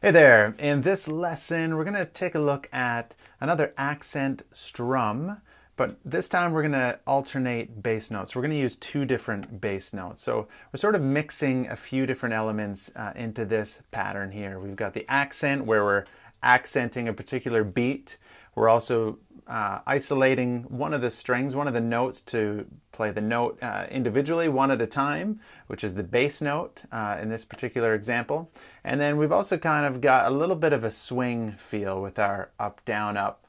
Hey there! In this lesson, we're going to take a look at another accent strum, but this time we're going to alternate bass notes. We're going to use two different bass notes. So we're sort of mixing a few different elements into this pattern here. We've got the accent where we're accenting a particular beat. We're also isolating one of the strings, one of the notes to play the note individually, one at a time, which is the bass note in this particular example. And then we've also kind of got a little bit of a swing feel with our up, down, up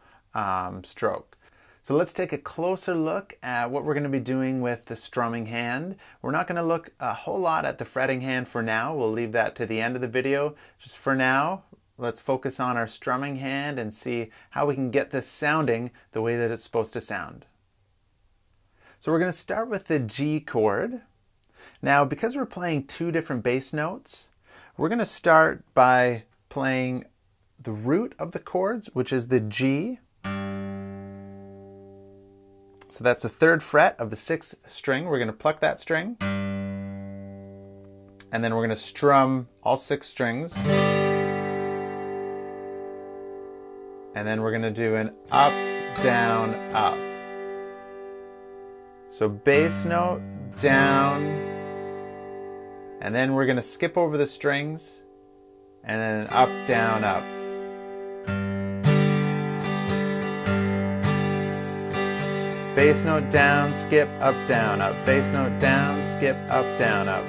stroke. So let's take a closer look at what we're going to be doing with the strumming hand. We're not going to look a whole lot at the fretting hand for now. We'll leave that to the end of the video. Just for now, let's focus on our strumming hand and see how we can get this sounding the way that it's supposed to sound. So we're going to start with the G chord. Now, because we're playing two different bass notes, we're going to start by playing the root of the chords, which is the G. So that's the third fret of the sixth string. We're going to pluck that string. And then we're going to strum all six strings. And then we're going to do an up, down, up. So bass note, down, and then we're going to skip over the strings, and then an up, down, up. Bass note down, skip, up, down, up. Bass note down, skip, up, down, up.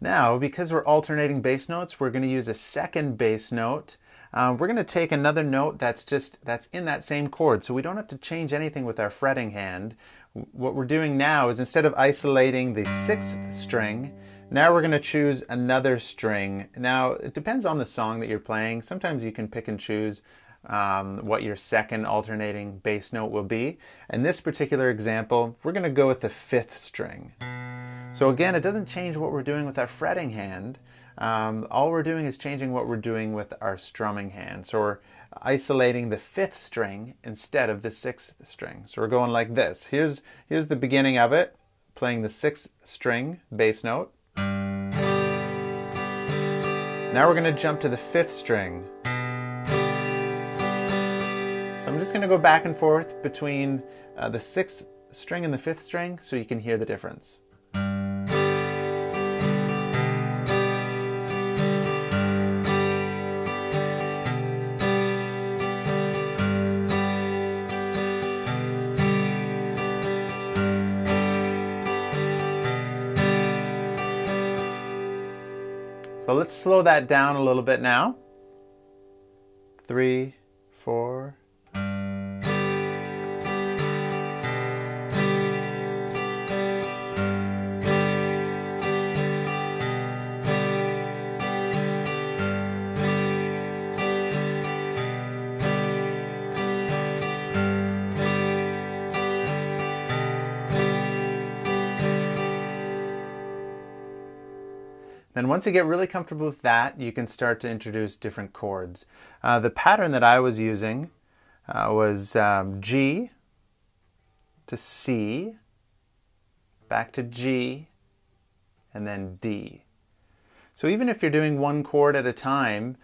Now, because we're alternating bass notes, we're going to use a second bass note. We're going to take another note that's in that same chord, so we don't have to change anything with our fretting hand. What we're doing now is, instead of isolating the sixth string, now we're going to choose another string. Now, it depends on the song that you're playing. Sometimes you can pick and choose what your second alternating bass note will be. In this particular example, we're going to go with the fifth string. So again, it doesn't change what we're doing with our fretting hand. All we're doing is changing what we're doing with our strumming hand. So we're isolating the fifth string instead of the sixth string. So we're going like this. Here's the beginning of it, playing the sixth string bass note. Now we're going to jump to the fifth string. So I'm just going to go back and forth between the sixth string and the fifth string so you can hear the difference. So let's slow that down a little bit now. 3, 4. Then once you get really comfortable with that, you can start to introduce different chords. The pattern that I was using was G to C, back to G, and then D. So even if you're doing one chord at a time,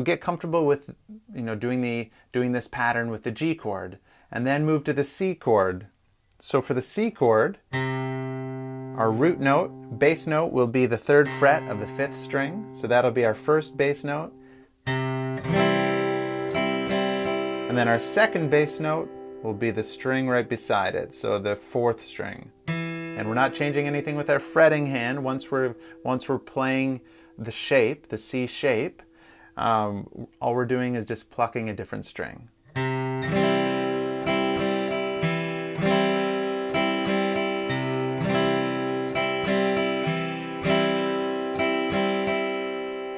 get comfortable with doing this pattern with the G chord, and then move to the C chord. So for the C chord, our root note, bass note, will be the third fret of the fifth string. So that'll be our first bass note. And then our second bass note will be the string right beside it, so the fourth string. And we're not changing anything with our fretting hand. Once we're playing the shape, the C shape, all we're doing is just plucking a different string.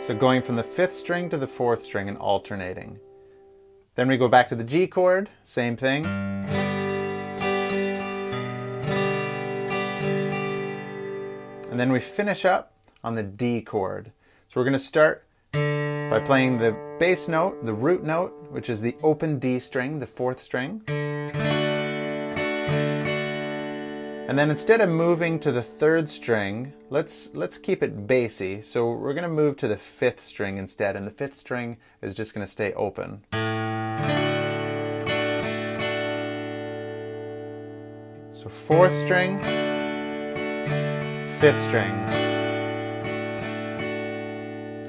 So going from the fifth string to the fourth string and alternating. Then we go back to the G chord, same thing. And then we finish up on the D chord. So we're going to start by playing the bass note, the root note, which is the open D string, the 4th string. And then instead of moving to the 3rd string, let's keep it bassy. So we're going to move to the 5th string instead, and the 5th string is just going to stay open. So 4th string, 5th string.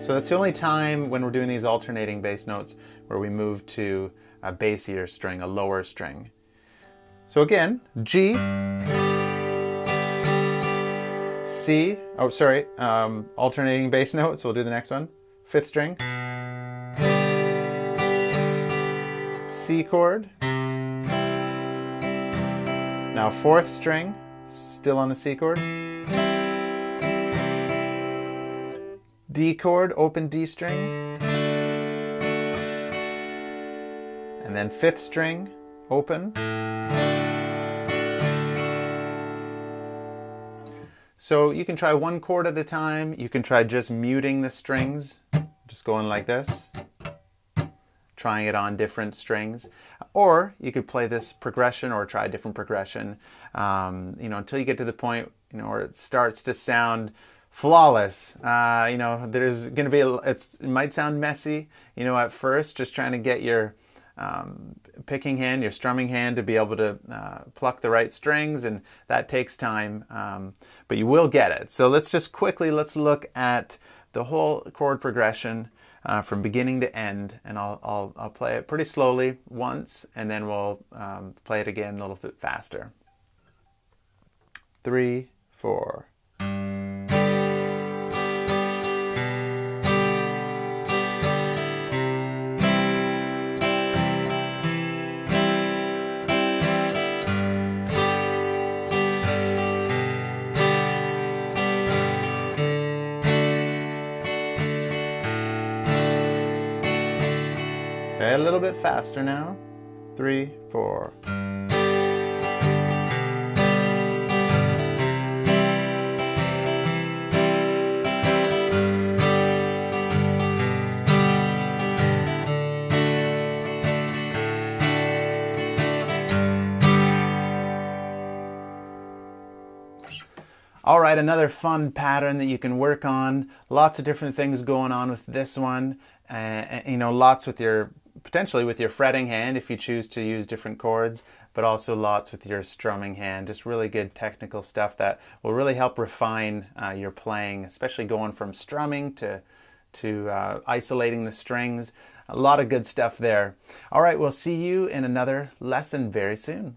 So that's the only time when we're doing these alternating bass notes where we move to a bassier string, a lower string. So again, G, C, oh sorry, alternating bass notes, we'll do the next one. 5th string, C chord, now 4th string, still on the C chord, D chord, open D string, and then 5th string, open. So you can try one chord at a time. You can try just muting the strings, just going like this, trying it on different strings. Or you could play this progression or try a different progression, until you get to the point, where it starts to sound flawless. There's going to be, it might sound messy, at first, just trying to get your picking hand, your strumming hand to be able to pluck the right strings, and that takes time, but you will get it. So let's look at the whole chord progression from beginning to end, and I'll play it pretty slowly once, and then we'll play it again a little bit faster. 3, 4. Okay, a little bit faster now. 3, 4. All right, another fun pattern that you can work on. Lots of different things going on with this one. Lots with potentially with your fretting hand if you choose to use different chords, but also lots with your strumming hand. Just really good technical stuff that will really help refine your playing, especially going from strumming to isolating the strings. A lot of good stuff there. All right, we'll see you in another lesson very soon.